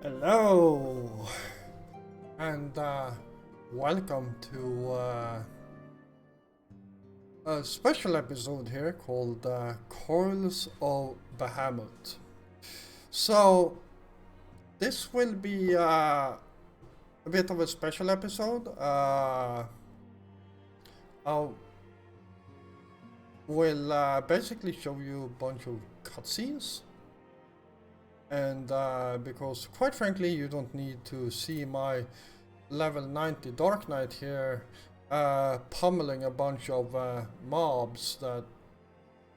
Hello, and welcome to a special episode here called Coils of Bahamut. So, this will be a bit of a special episode. I will basically show you a bunch of cutscenes. And because quite frankly you don't need to see my level 90 Dark Knight here pummeling a bunch of mobs that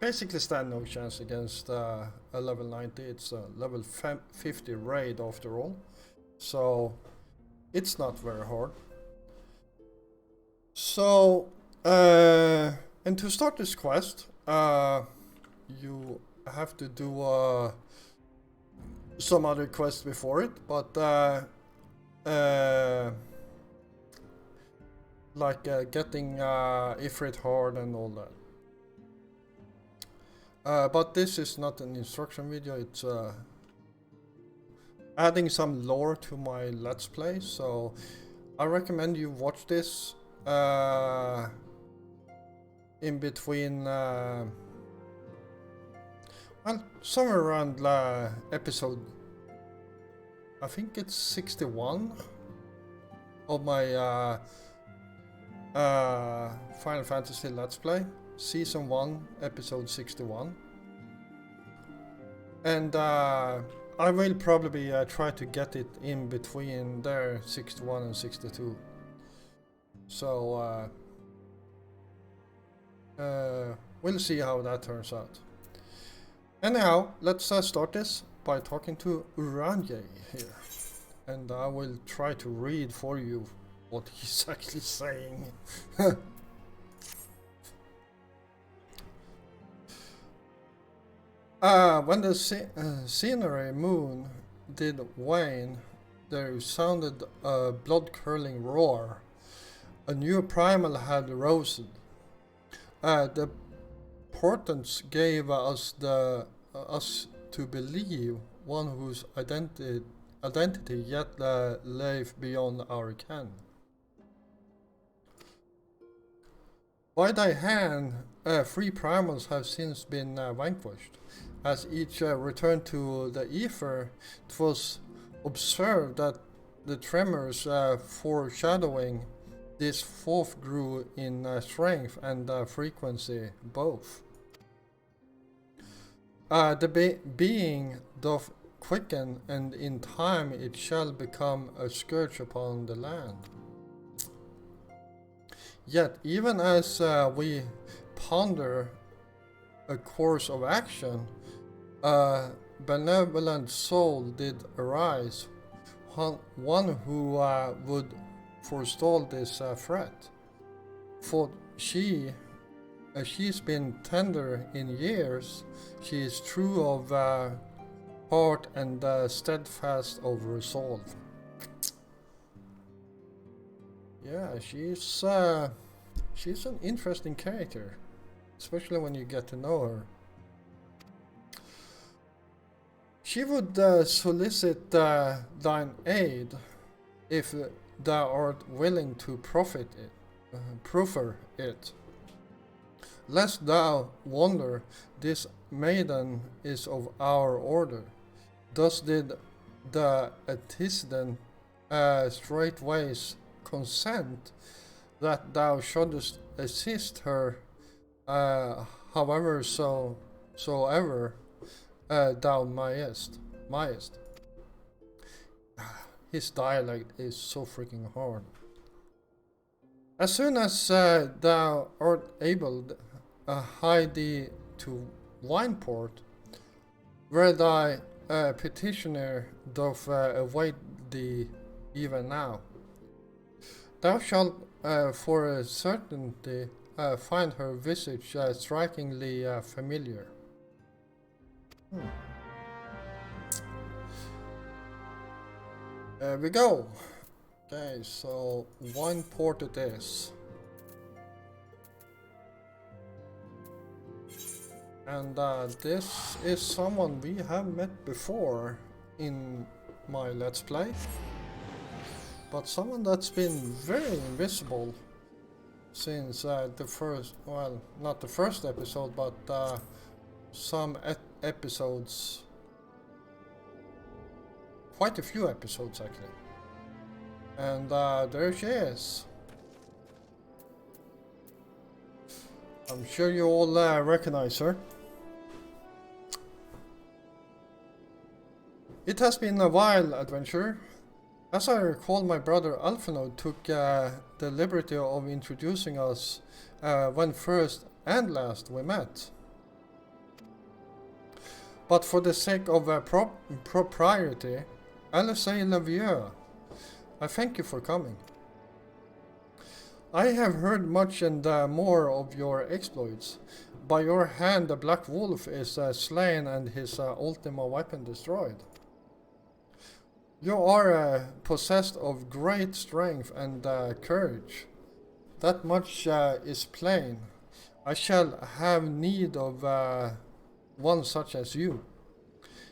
basically stand no chance against a level 90. It's a level 50 raid after all, so it's not very hard. So and to start this quest you have to do some other quests before it, but like getting Ifrit hard and all that. But this is not an instruction video, it's adding some lore to my Let's Play, so I recommend you watch this in between well, somewhere around episode, I think it's 61 of my Final Fantasy Let's Play, Season 1, Episode 61. And I will probably try to get it in between there, 61 and 62. So we'll see how that turns out. Anyhow, let's start this by talking to Uranje here. And I will try to read for you what he's actually saying. When the scenery moon did wane, there sounded a blood-curdling roar. A new primal had risen. The portents gave us to believe one whose identity yet lay beyond our ken. By thy hand, 3 primals have since been vanquished. As each returned to the ether, it was observed that the tremors foreshadowing this fourth grew in strength and frequency both. The being doth quicken, and in time it shall become a scourge upon the land. Yet even as we ponder a course of action, a benevolent soul did arise, one who would forestall this threat. For she's been tender in years, she is true of heart and steadfast of resolve. Yeah, she's an interesting character, especially when you get to know her. She would solicit thine aid if thou art willing to proffer it. Lest thou wonder, this maiden is of our order. Thus did the antecedent straightways consent that thou shouldest assist her, however soever thou mayest. His dialect is so freaking hard. As soon as thou art able, hie thee to Wineport, where thy petitioner doth await thee even now. Thou shalt for a certainty find her visage strikingly familiar. There we go. Okay, so Wineport it is. And this is someone we have met before in my Let's Play. But someone that's been very invisible since the first, well, not the first episode, but some episodes, quite a few episodes actually. And there she is. I'm sure you all recognize her. It has been a while, adventurer. As I recall, my brother Alphonode took the liberty of introducing us when first and last we met. But for the sake of propriety, I'll say le vieux. I thank you for coming. I have heard much and more of your exploits. By your hand the Black Wolf is slain and his ultima weapon destroyed. You are possessed of great strength and courage. That much is plain. I shall have need of one such as you,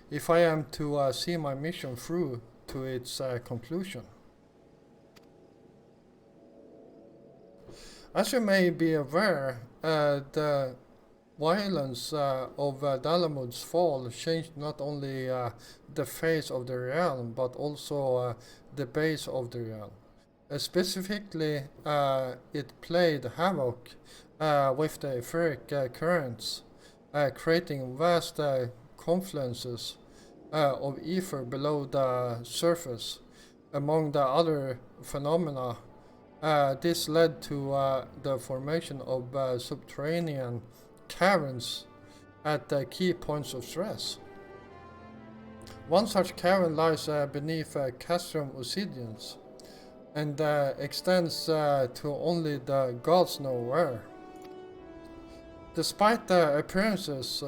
if I am to see my mission through to its conclusion. As you may be aware, the violence of Dalamud's fall changed not only the face of the realm, but also the base of the realm. Specifically, it played havoc with the etheric currents, creating vast confluences of ether below the surface. Among the other phenomena, this led to the formation of subterranean caverns at key points of stress. One such cavern lies beneath castrum obsidians and extends to only the gods know where. Despite the appearances,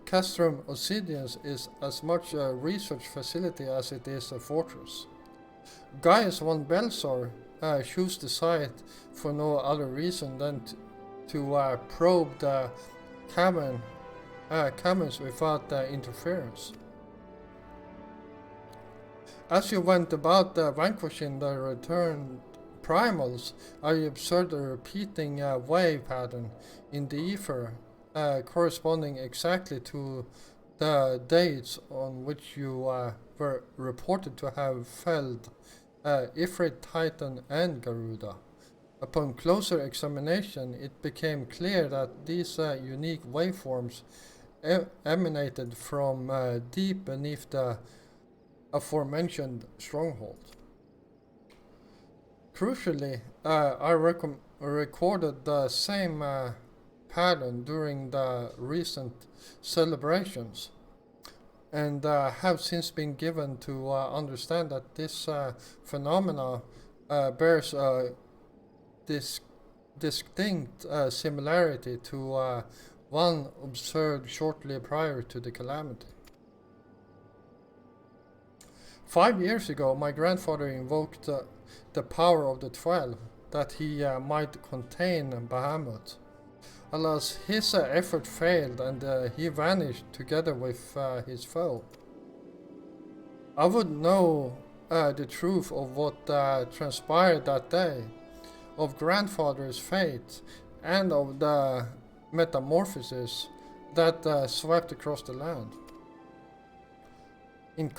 castrum obsidians is as much a research facility as it is a fortress. Gaius von Belsor chose the site for no other reason than to probe the caverns without interference. As you went about vanquishing the returned primals, I observed a repeating wave pattern in the ether, corresponding exactly to the dates on which you were reported to have felled Ifrit, Titan, and Garuda. Upon closer examination, it became clear that these unique waveforms emanated from deep beneath the aforementioned stronghold. Crucially, I recorded the same pattern during the recent celebrations, and have since been given to understand that this phenomena bears a distinct similarity to one observed shortly prior to the calamity. 5 years ago, my grandfather invoked the power of the 12 that he might contain Bahamut. Alas, his effort failed and he vanished together with his foe. I would know the truth of what transpired that day, of grandfather's fate, and of the metamorphosis that swept across the land. In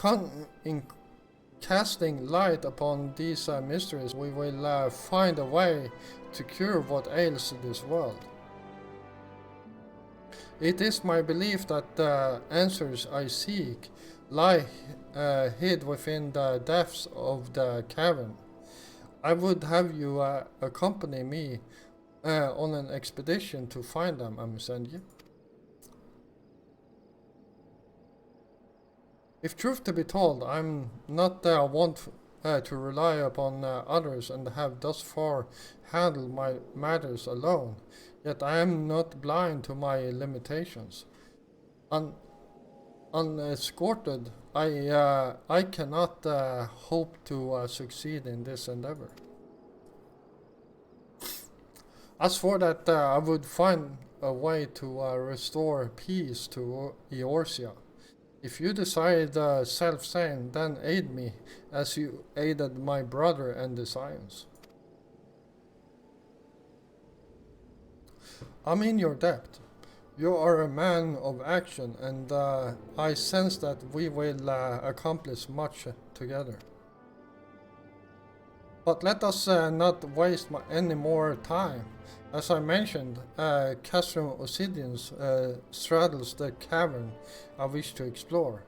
casting light upon these mysteries, we will find a way to cure what ails this world. It is my belief that the answers I seek lie hid within the depths of the cavern. I would have you accompany me on an expedition to find them, Amisendje. If truth to be told, I'm not wont to rely upon others and have thus far handled my matters alone, yet I am not blind to my limitations. Unescorted, I cannot hope to succeed in this endeavor. As for that, I would find a way to restore peace to Eorsia. If you decide self-same, then aid me, as you aided my brother and the science. I'm in your debt. You are a man of action, and I sense that we will accomplish much together. But let us not waste any more time. As I mentioned, Castrum Obsidians straddles the cavern I wish to explore.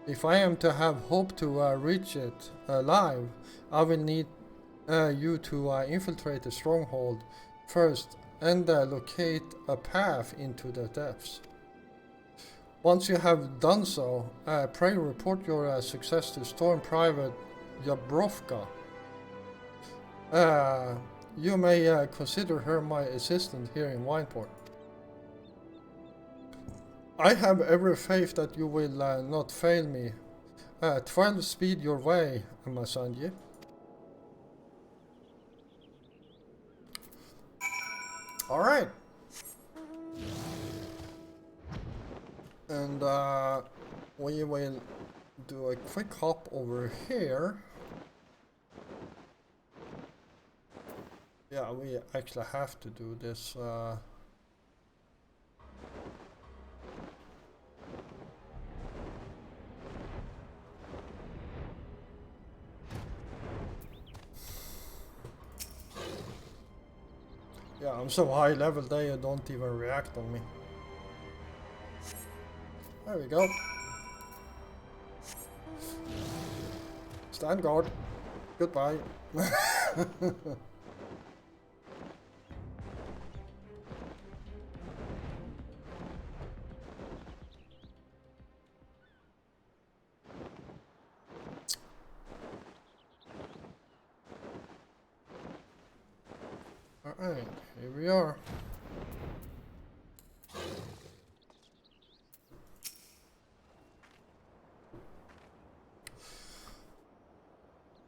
If I am to have hope to reach it alive, I will need you to infiltrate the stronghold first and locate a path into the depths. Once you have done so, pray report your success to Storm Private Jabrovka. You may consider her my assistant here in Wineport. I have every faith that you will not fail me. 12 speed your way, Masanji. Alright. And we will do a quick hop over here. Yeah, we actually have to do this. Yeah, I'm so high level they don't even react on me. There we go. Stand guard. Goodbye. Alright, here we are.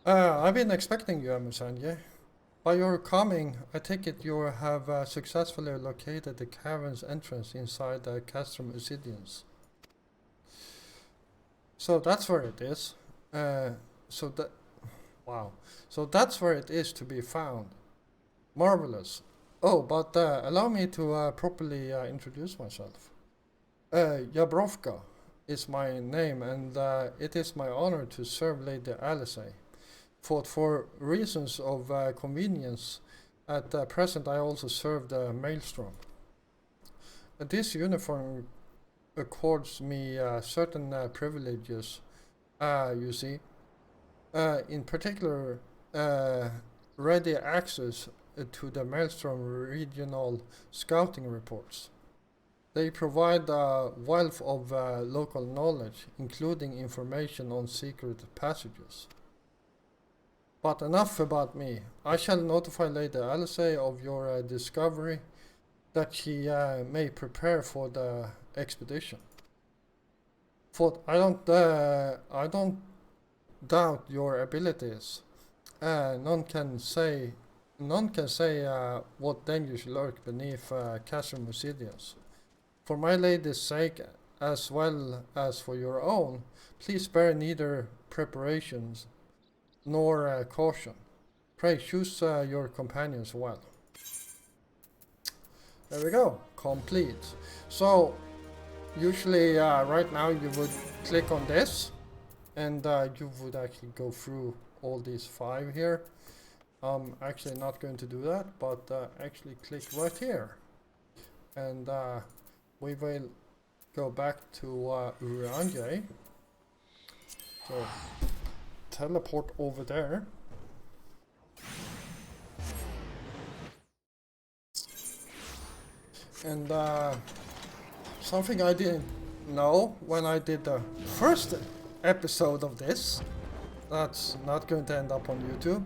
I've been expecting you, Amusanje. By your coming, I take it you have successfully located the cavern's entrance inside the Castrum Obsidians. So that's where it is. Wow. So that's where it is to be found. Marvelous. Oh, but allow me to properly introduce myself. Jabrovka is my name, and it is my honor to serve Lady Alice. For reasons of convenience, at present I also serve the Maelstrom. This uniform accords me certain privileges, you see. In particular, ready access to the Maelstrom regional scouting reports. They provide a wealth of local knowledge, including information on secret passages. But enough about me. I shall notify Lady Alice of your discovery, that she may prepare for the expedition. For I don't doubt your abilities. None can say what dangers lurk beneath Castrum Obsidians. For my lady's sake, as well as for your own, please spare neither preparations nor caution. Pray choose your companions well. There we go, complete. So, usually right now you would click on this, and you would actually go through all these 5 here. I'm actually not going to do that, but actually click right here. And we will go back to Uranje. So, teleport over there. And something I didn't know when I did the first episode of this, that's not going to end up on YouTube,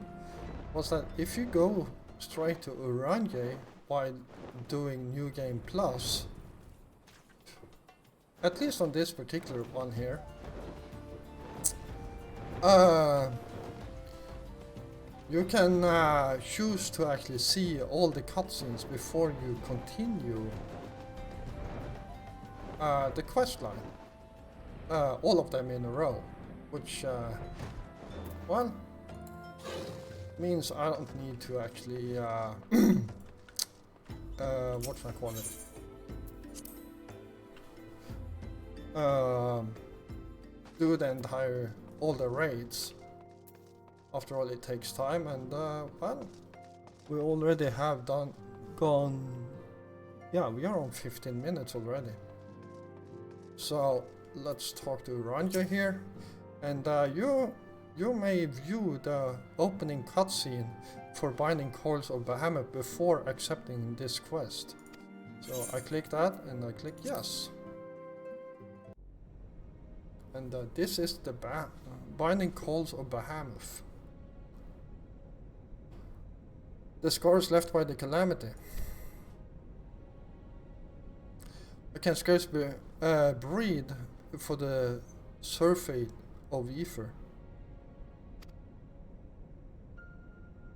was that if you go straight to Uranje while doing New Game Plus, at least on this particular one here, you can choose to actually see all the cutscenes before you continue the quest line. all of them in a row, which well, means I don't need to actually what should I call it? Do the entire all the raids. After all, it takes time, and well, we already have gone. Yeah, we are on 15 minutes already. So let's talk to Ranja here, and you may view the opening cutscene for Binding Coils of Bahamut before accepting this quest. So I click that and I click yes. And this is the Binding Coils of Bahamut. The scars left by the calamity. I can scarcely breathe for the surfeit of ether.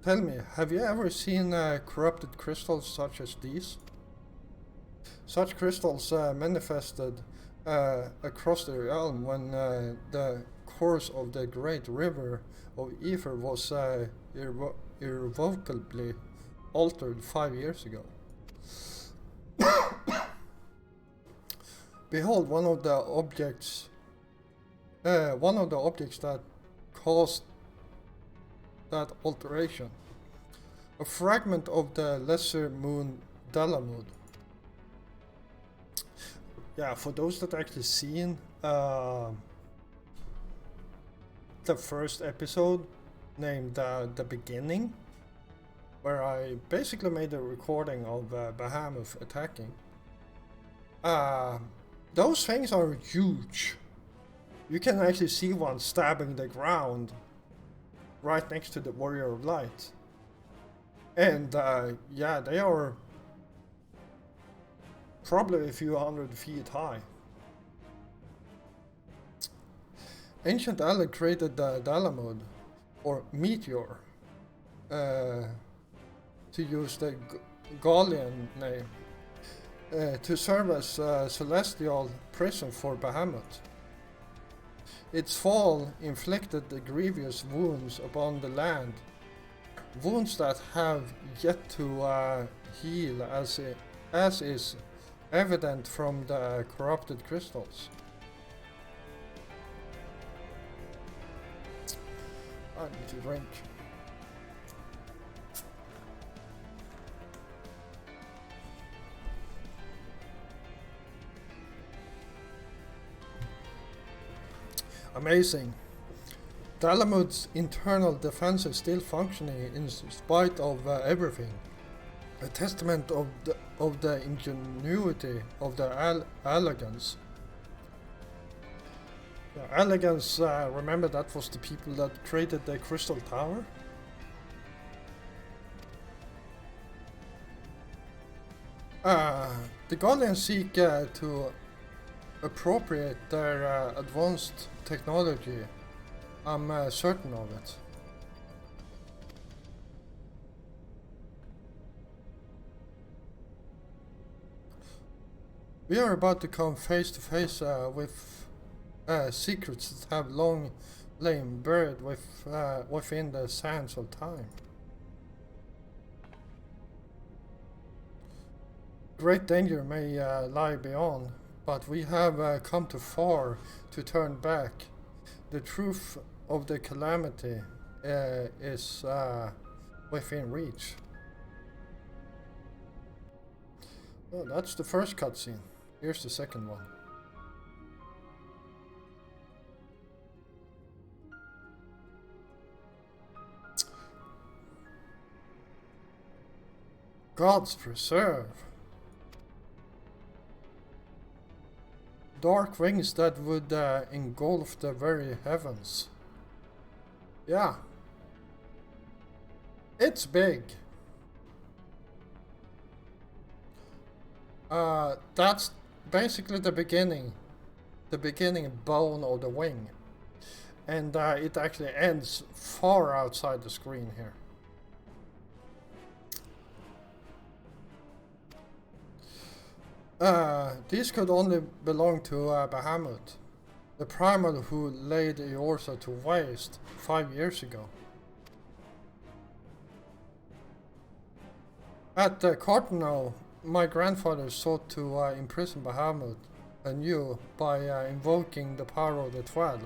Tell me, have you ever seen corrupted crystals such as these? Such crystals manifested across the realm when the course of the great river of ether was irrevocably altered 5 years ago. Behold, one of the objects that caused that alteration. A fragment of the lesser moon Dalamud. Yeah, for those that actually seen the first episode named The Beginning, where I basically made a recording of Bahamut attacking. Those things are huge. You can actually see one stabbing the ground right next to the Warrior of Light. And yeah, they are probably a few hundred feet high. Ancient Alec created the Dalamud, or meteor, to use the Gaulian name, to serve as a celestial prison for Bahamut. Its fall inflicted the grievous wounds upon the land, wounds that have yet to heal, as is evident from the corrupted crystals. I need to drink. Amazing. Dalamud's internal defense is still functioning in spite of everything. A testament of the ingenuity of the Elegance. The Elegance, remember that was the people that created the Crystal Tower? The Gaulians seek to appropriate their advanced technology. I'm certain of it. We are about to come face to face with secrets that have long lain buried within the sands of time. Great danger may lie beyond, but we have come too far to turn back. The truth of the calamity is within reach. Well, that's the first cutscene. Here's the second one. Gods preserve. Dark wings that would engulf the very heavens. Yeah. It's big. That's basically the beginning bone of the wing. And it actually ends far outside the screen here. These could only belong to Bahamut. The primal who laid Eorza to waste 5 years ago. At Cardinal, my grandfather sought to imprison Bahamut anew by invoking the power of the 12.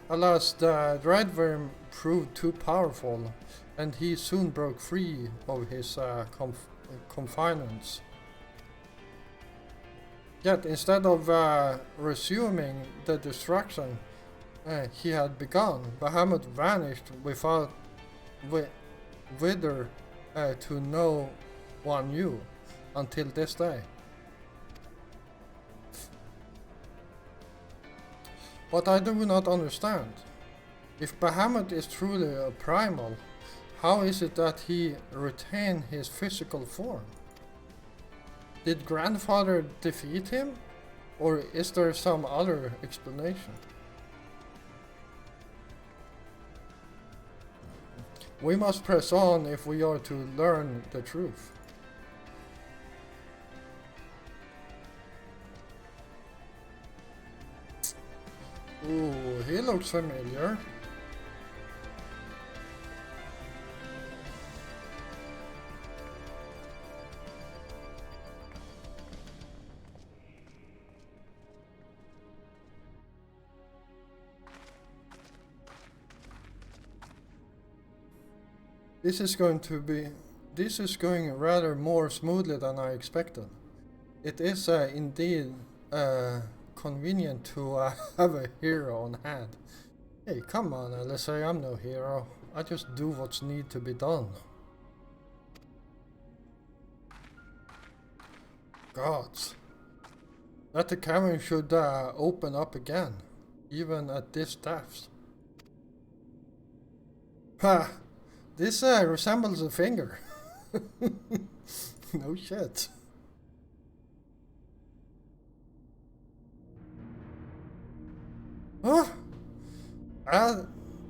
Alas, the Dreadworm proved too powerful, and he soon broke free of his confinements. Yet, instead of resuming the destruction he had begun, Bahamut vanished without whither to no one knew until this day. But I do not understand. If Bahamut is truly a primal, how is it that he retained his physical form? Did Grandfather defeat him? Or is there some other explanation? We must press on if we are to learn the truth. Ooh, he looks familiar. This is going rather more smoothly than I expected. It is indeed convenient to have a hero on hand. Hey, come on, Alice, I'm no hero. I just do what's need to be done. Gods. That the cavern should open up again, even at this depth. Ha! This resembles a finger. No shit. Huh?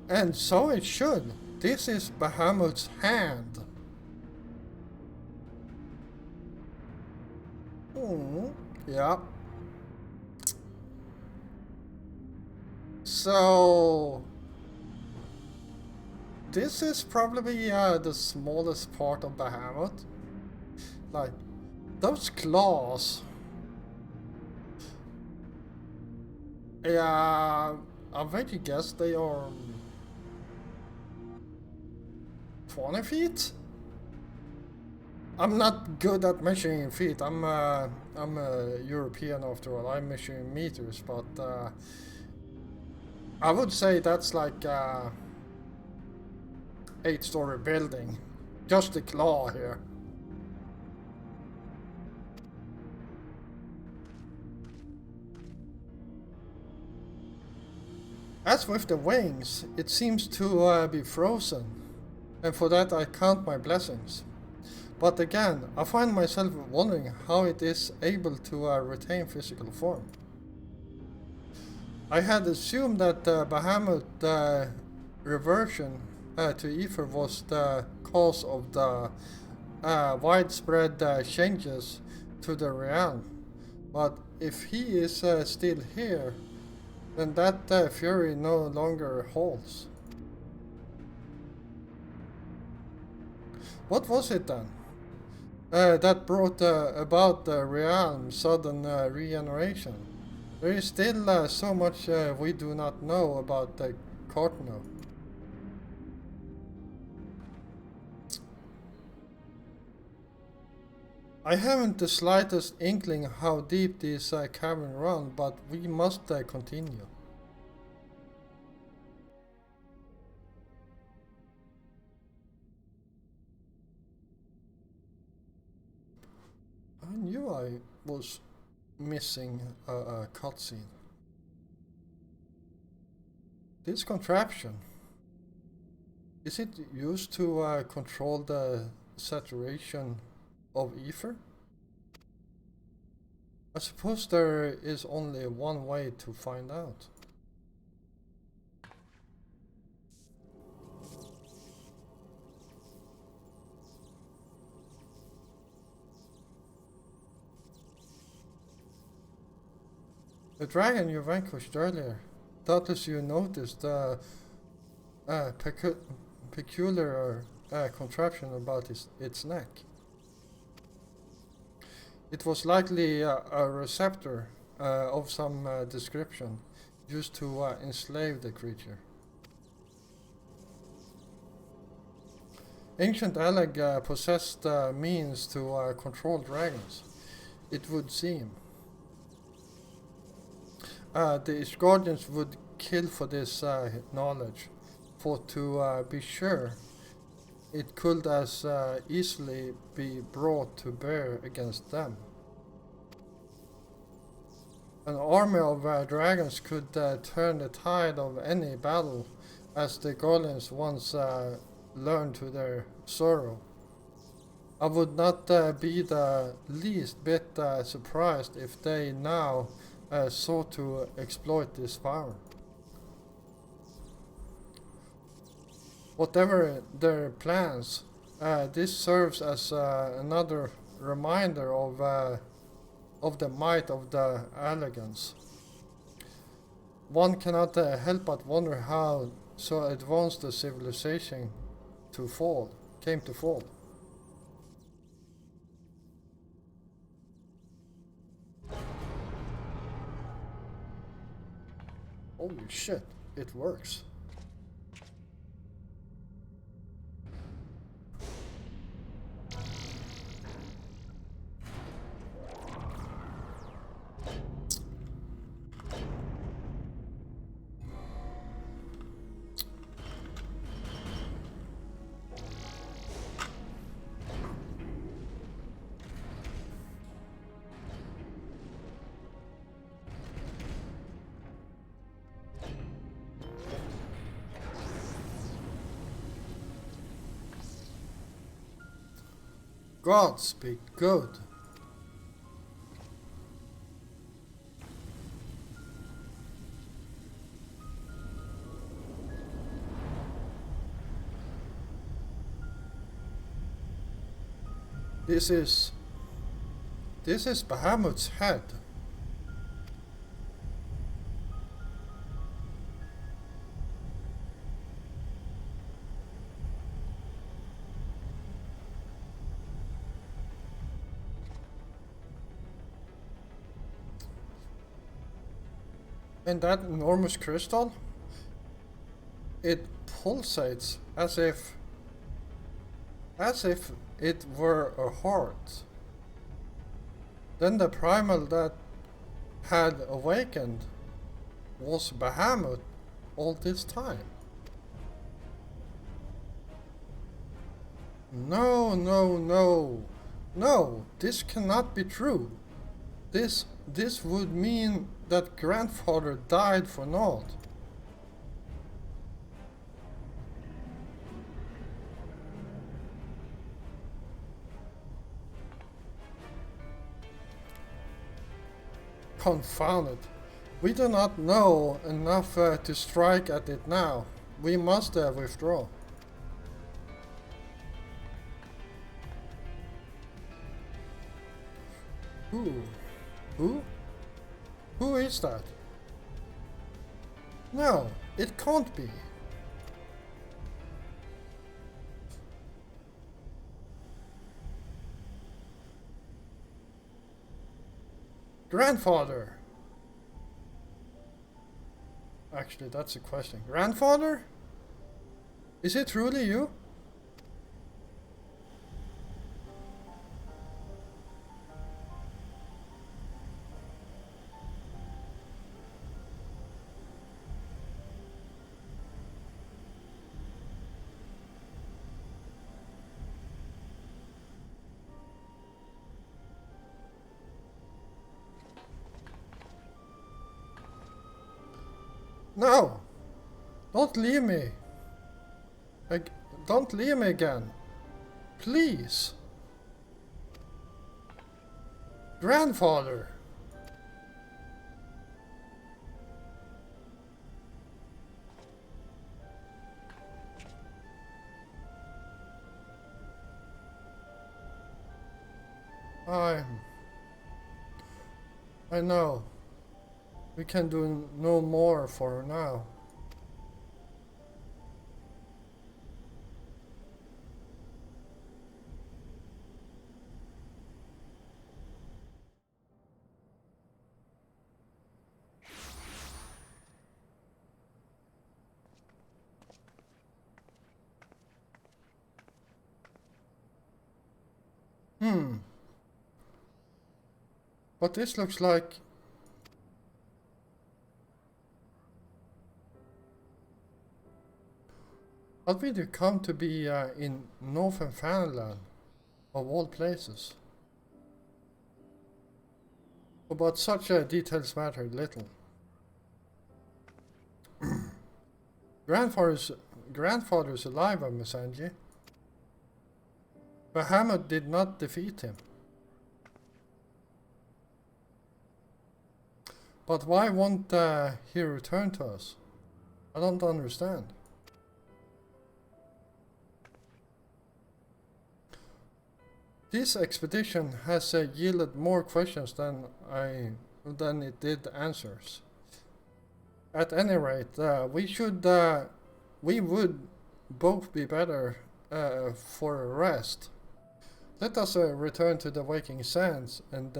And so it should. This is Bahamut's hand. Yeah. So this is probably the smallest part of Bahamut. Like, those claws. Yeah, I bet you guess they are 20 feet? I'm not good at measuring feet. I'm a European after all. I'm measuring meters, but I would say that's like 8-story building. Just the claw here. As with the wings, it seems to be frozen, and for that I count my blessings. But again, I find myself wondering how it is able to retain physical form. I had assumed that Bahamut reversion to ether was the cause of the widespread changes to the realm. But if he is still here, then that fury no longer holds. What was it then that brought about the realm's sudden regeneration? There is still so much we do not know about the Cardinal. I haven't the slightest inkling how deep this cavern runs, but we must continue. I knew I was missing a cutscene. This contraption, is it used to control the saturation of ether? I suppose there is only one way to find out. The dragon you vanquished earlier. Doubtless you noticed the peculiar contraption about its neck. It was likely a receptor of some description used to enslave the creature. Ancient Aleg possessed means to control dragons, it would seem. The Ishgardians would kill for this knowledge, for to be sure it could as easily be brought to bear against them. An army of dragons could turn the tide of any battle, as the Guardians once learned to their sorrow. I would not be the least bit surprised if they now sought to exploit this power. Whatever their plans, this serves as another reminder of the might of the elegance. One cannot help but wonder how so advanced a civilization came to fall. Holy shit, it works. Gods be good. This is Bahamut's head. And that enormous crystal, it pulsates as if it were a heart. Then the primal that had awakened was Bahamut all this time. No, no, no. No, this cannot be true. This would mean that grandfather died for naught. Confound it. We do not know enough to strike at it now. We must withdraw. Who? Who is that? No, it can't be. Grandfather! Actually, that's a question. Grandfather? Is it truly you? No! Don't leave me! Don't leave me again! Please! Grandfather! I know. We can do no more for now. But this looks like... How did you come to be in Northern Fanaland, of all places? But such details matter little. Grandfather's alive, Misanji. Bahamut did not defeat him. But why won't he return to us? I don't understand. This expedition has yielded more questions than it did answers. At any rate, we would both be better for a rest. Let us return to the Waking Sands and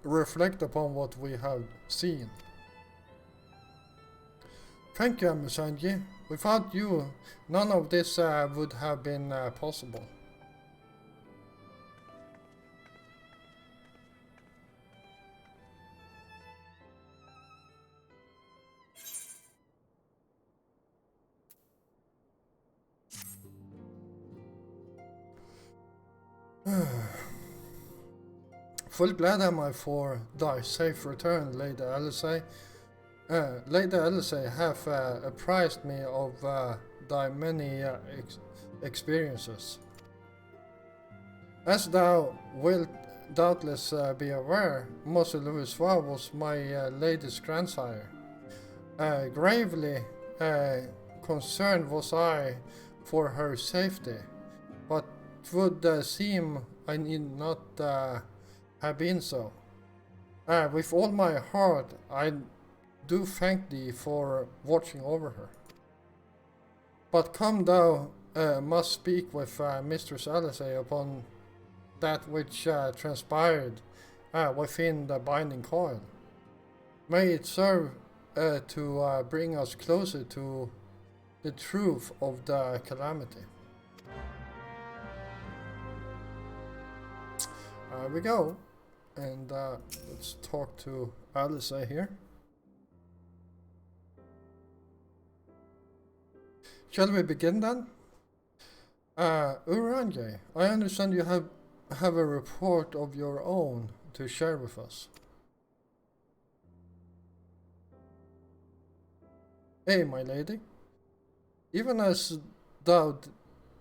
reflect upon what we have seen. Thank you, Musanji. Without you, none of this would have been possible. Full glad am I for thy safe return, Lady Alizé. Lady Alizé hath apprised me of thy many experiences. As thou wilt doubtless be aware, Monsieur Louisois was my lady's grandsire. Gravely concerned was I for her safety, but 'twould seem I need not have been so. With all my heart, I do thank thee for watching over her. But come thou must speak with Mistress Alizé upon that which transpired within the binding coil. May it serve to bring us closer to the truth of the calamity. We go, and let's talk to Alizé here. Shall we begin then? Uranje, I understand you have a report of your own to share with us. Hey, my lady. Even as thou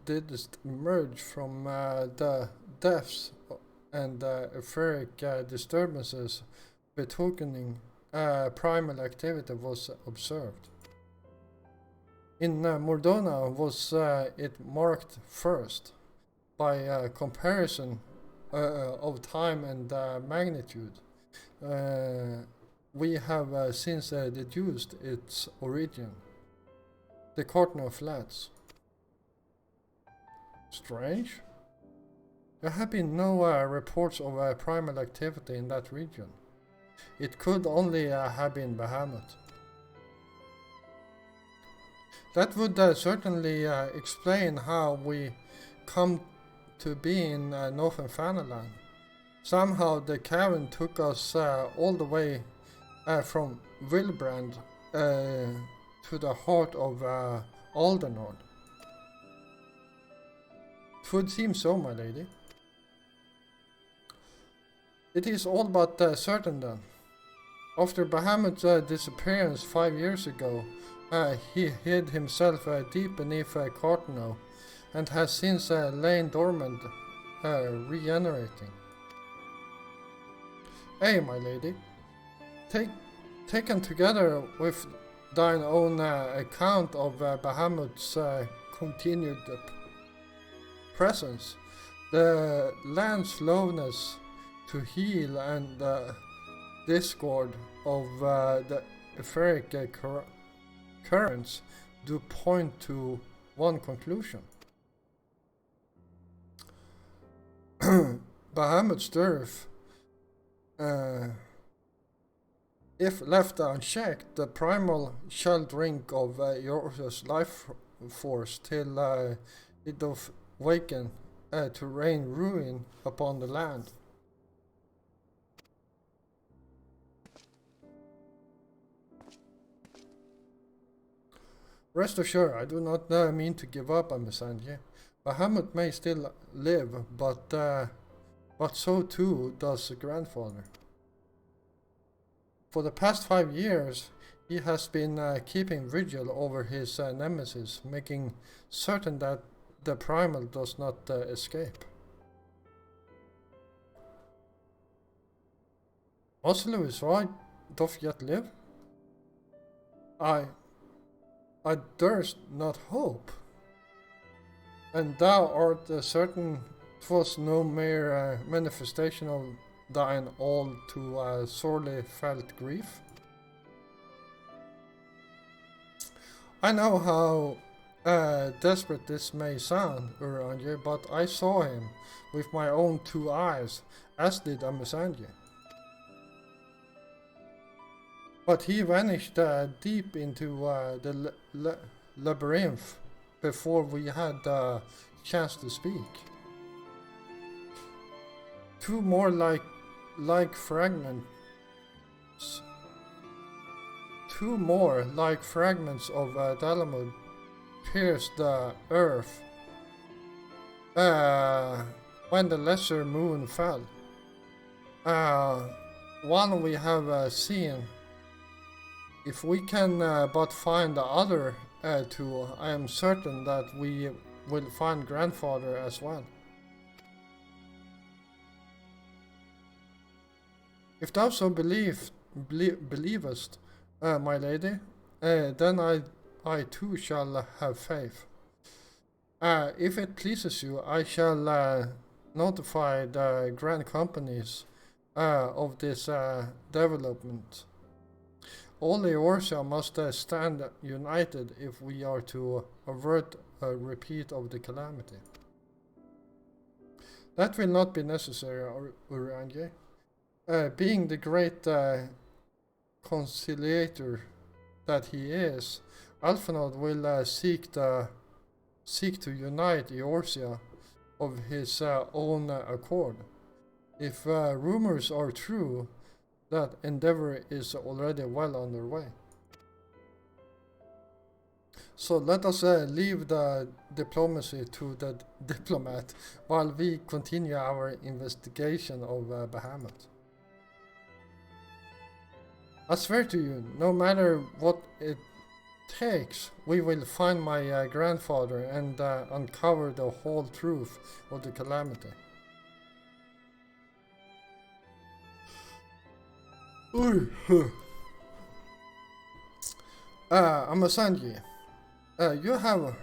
didst emerge from the depths and etheric disturbances betokening primal activity was observed. In Mordona was it marked first by comparison of time and magnitude. We have since deduced its origin, the Cardinal Flats. Strange. There have been no reports of primal activity in that region. It could only have been Bahamut. That would certainly explain how we come to be in Northern Fanaland. Somehow the cavern took us all the way from Wilbrand to the heart of Aldernord. It would seem so, my lady. It is all but certain then. After Bahamut's disappearance 5 years ago, he hid himself deep beneath Cartano and has since lain dormant, regenerating. Hey, my lady, taken together with thine own account of Bahamut's continued presence, the land's slowness to heal and discord of the etheric currents do point to one conclusion. Bahamut's turf, if left unchecked, the primal shall drink of Eorzea's life force till it doth waken to rain ruin upon the land. Rest assured, I do not mean to give up on Missandei. Bahamut may still live, but so too does the grandfather. For the past 5 years, he has been keeping vigil over his nemesis, making certain that the primal does not escape. Oslo is right, doth yet live? I durst not hope. And thou art certain 'twas no mere manifestation of thine all too sorely felt grief? I know how desperate this may sound, Urianger, but I saw him with my own 2 eyes, as did Missandei. But he vanished deep into the labyrinth before we had the chance to speak. 2 more like fragments. 2 more like fragments of Dalamud pierced the earth when the lesser moon fell. One we have seen. If we can but find the other 2, I am certain that we will find grandfather as well. If thou so believest, my lady, then I too shall have faith. If it pleases you, I shall notify the grand companies of this development. All Eorzea must stand united if we are to avert a repeat of the calamity. That will not be necessary, Urianger. Being the great conciliator that he is, Alphinaud will seek to unite Eorzea of his own accord. If rumors are true, that endeavor is already well underway. So let us leave the diplomacy to the diplomat while we continue our investigation of Bahamut. I swear to you, no matter what it takes, we will find my grandfather and uncover the whole truth of the calamity. Missandei, you have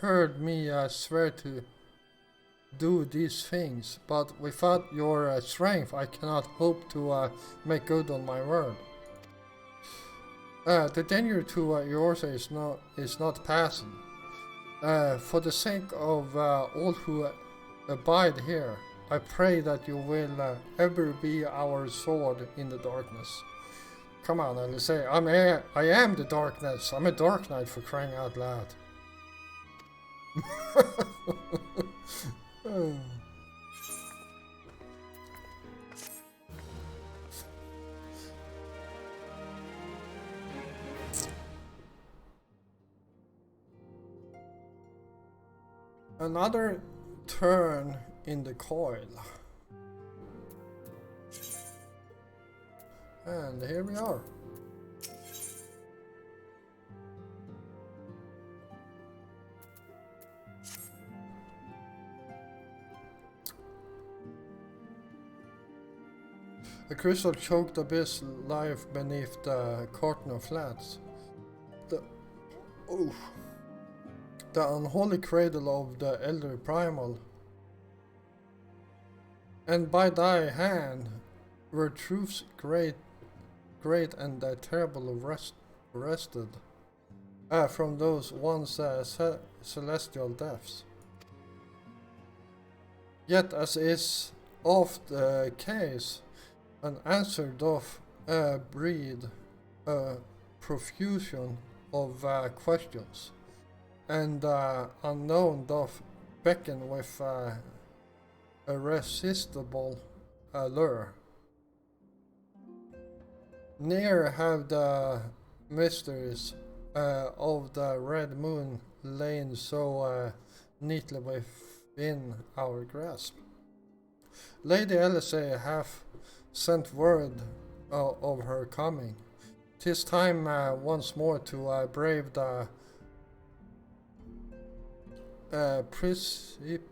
heard me swear to do these things, but without your strength I cannot hope to make good on my word. The danger to Eorzea is not passing. For the sake of all who abide here, I pray that you will ever be our sword in the darkness. Come on, Alice, I am the darkness. I'm a dark knight, for crying out loud. Another turn in the coil. And here we are. The crystal choked abyss lies beneath the curtain of flats. The unholy cradle of the elder primal. And by thy hand were truths great and terrible wrested from those once celestial depths. Yet, as is oft the case, an answer doth breed a profusion of questions, and unknown doth beckon with irresistible allure. Ne'er have the mysteries of the red moon lain so neatly within our grasp. Lady Elise hath sent word of her coming. 'Tis time once more to brave the precipice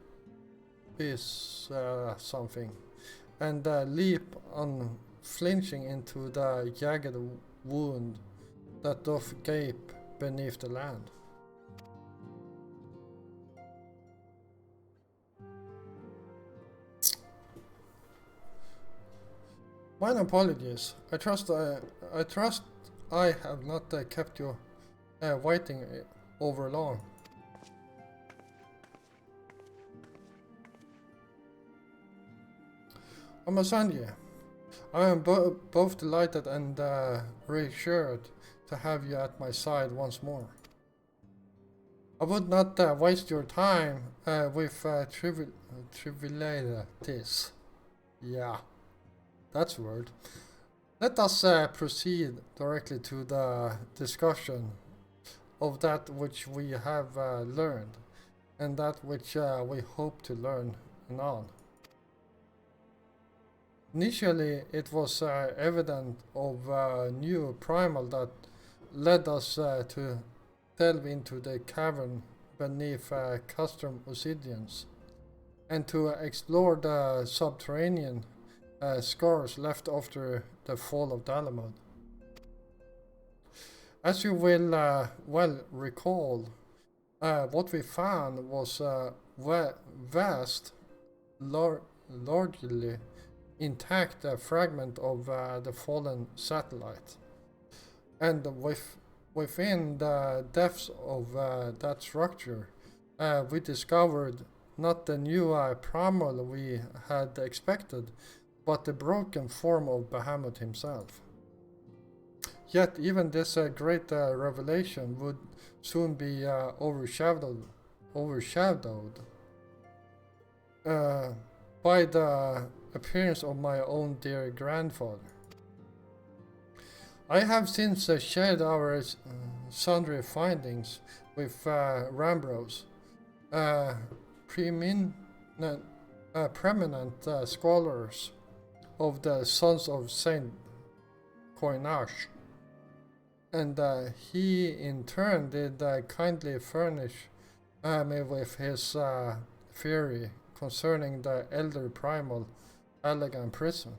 something, and leap unflinching into the jagged wound that doth gape beneath the land. Mine apologies. I trust I have not kept you waiting over long. Amasanji, I am both delighted and reassured to have you at my side once more. I would not waste your time with trivialities. Yeah, that's a word. Let us proceed directly to the discussion of that which we have learned and that which we hope to learn anon. Initially, it was evident of a new primal that led us to delve into the cavern beneath custom obsidians and to explore the subterranean scars left after the fall of Dalamud. As you will well recall, what we found was a vast, largely intact fragment of the fallen satellite, and within the depths of that structure, we discovered not the new primal we had expected, but the broken form of Bahamut himself. Yet even this great revelation would soon be overshadowed by the appearance of my own dear grandfather. I have since shared our sundry findings with Rambrose, preeminent scholars of the Sons of Saint Coinage, and he in turn did kindly furnish me with his theory concerning the Elder Primal's elegant prison.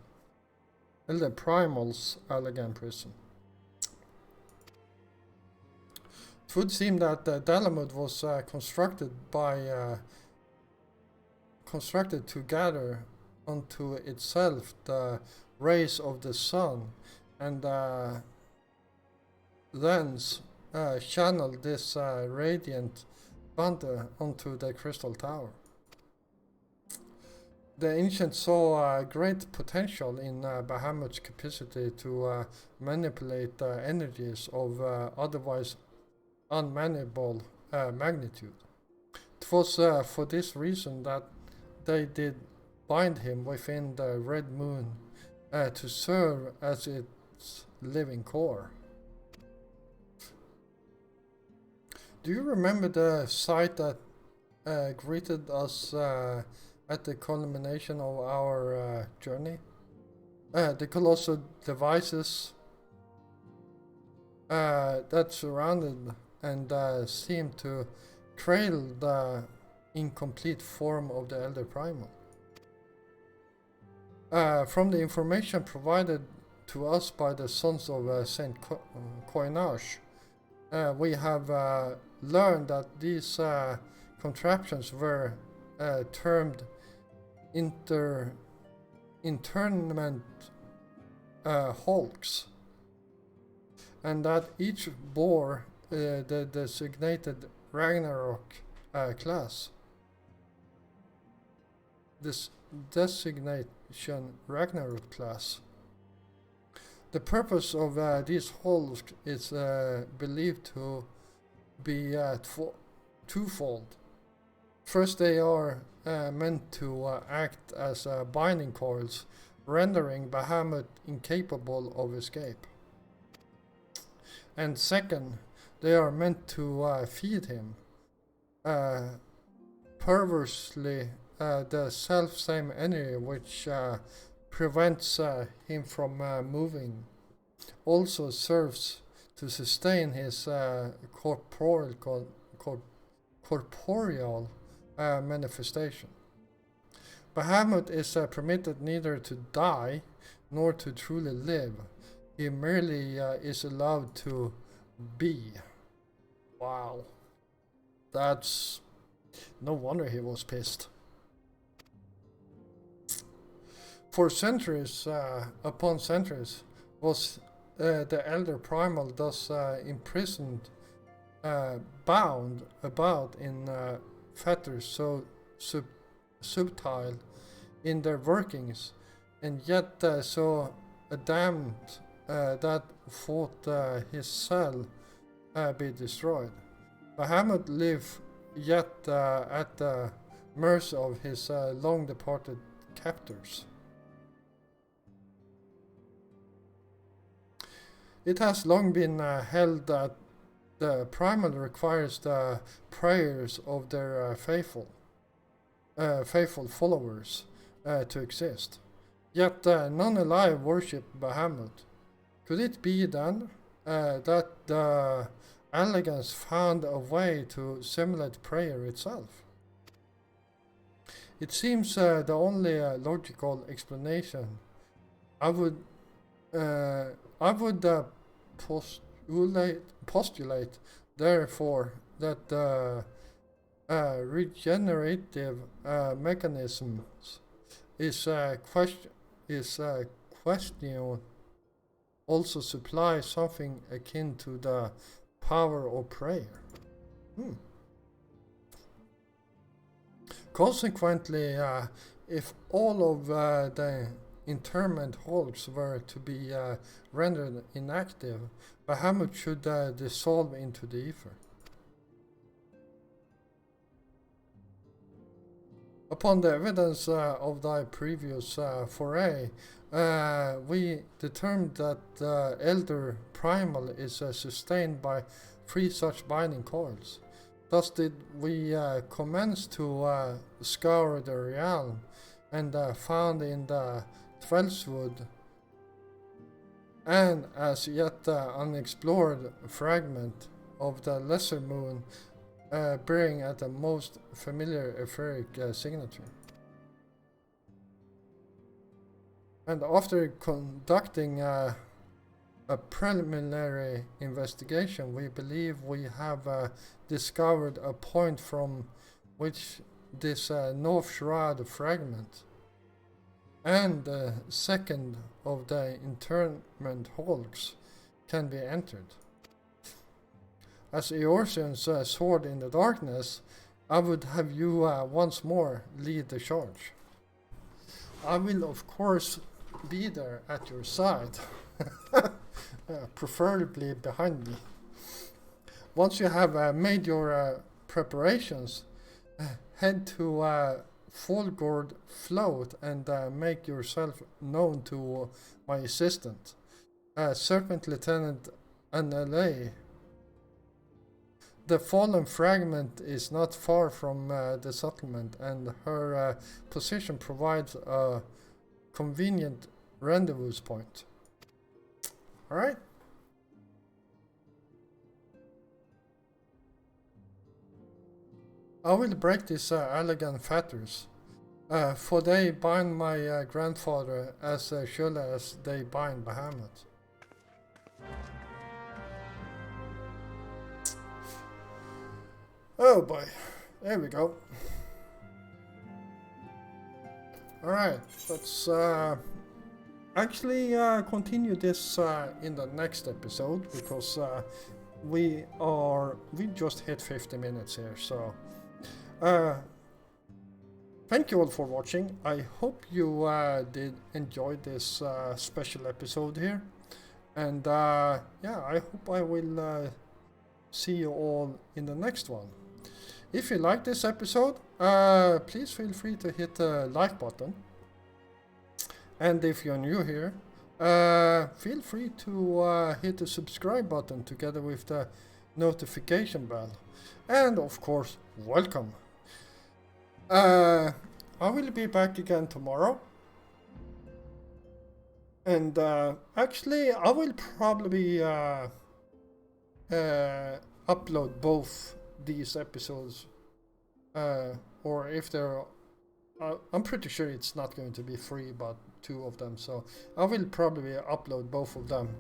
It would seem that Dalamud was constructed to gather unto itself the rays of the sun, and thence channel this radiant bundle onto the crystal tower. The ancients saw great potential in Bahamut's capacity to manipulate the energies of otherwise unmanageable magnitude. It was for this reason that they did bind him within the red moon to serve as its living core. Do you remember the sight that greeted us at the culmination of our journey? The colossal devices that surrounded and seemed to trail the incomplete form of the Elder Primal. From the information provided to us by the Sons of Saint Coinage, we have learned that these contraptions were termed internment hulks, and that each bore the designated Ragnarok class. This designation Ragnarok class. The purpose of these hulks is believed to be twofold. First, they are meant to act as binding coils, rendering Bahamut incapable of escape. And second, they are meant to feed him, perversely the self-same energy which prevents him from moving, also serves to sustain his corporeal manifestation. Bahamut is permitted neither to die nor to truly live. He merely is allowed to be. Wow. That's... no wonder he was pissed. For centuries upon centuries was the elder primal thus imprisoned, bound about in fetters so subtle in their workings, and yet so damned that thought his cell be destroyed. Bahamut lived yet at the mercy of his long departed captors. It has long been held that the primal requires the prayers of their faithful followers to exist. Yet none alive worship Bahamut. Could it be then that the elegance found a way to simulate prayer itself? It seems the only logical explanation. I would postulate, therefore, that the regenerative mechanisms is question also supply something akin to the power of prayer. Consequently, if all of the interment hulks were to be rendered inactive, Bahamut should dissolve into the ether. Upon the evidence of thy previous foray, we determined that the elder primal is sustained by 3 such binding coils. Thus did we commence to scour the realm, and found in the Tweleswood an as yet unexplored fragment of the lesser moon bearing at the most familiar etheric signature. And after conducting a preliminary investigation, we believe we have discovered a point from which this North Shroud fragment and the second of the interment hulks can be entered. As Eorzean's sword in the darkness, I would have you once more lead the charge. I will of course be there at your side, preferably behind me. Once you have made your preparations, head to Folgord Float and make yourself known to my assistant, Serpent Lieutenant Annalay. The fallen fragment is not far from the settlement, and her position provides a convenient rendezvous point. Alright? I will break these elegant fetters, for they bind my grandfather as surely as they bind Bahamut. Oh boy, there we go. Alright, let's actually continue this in the next episode, because we just hit 50 minutes here. So thank you all for watching. I hope you did enjoy this special episode here, and yeah, I hope I will see you all in the next one. If you like this episode, please feel free to hit the like button. And if you're new here, feel free to hit the subscribe button together with the notification bell. And of course, welcome. I will be back again tomorrow. And actually, I will probably upload both these episodes, or if they're I'm pretty sure it's not going to be free, but 2 of them, so I will probably upload both of them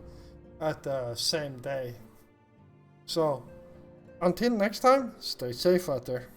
at the same day. So until next time, stay safe out there.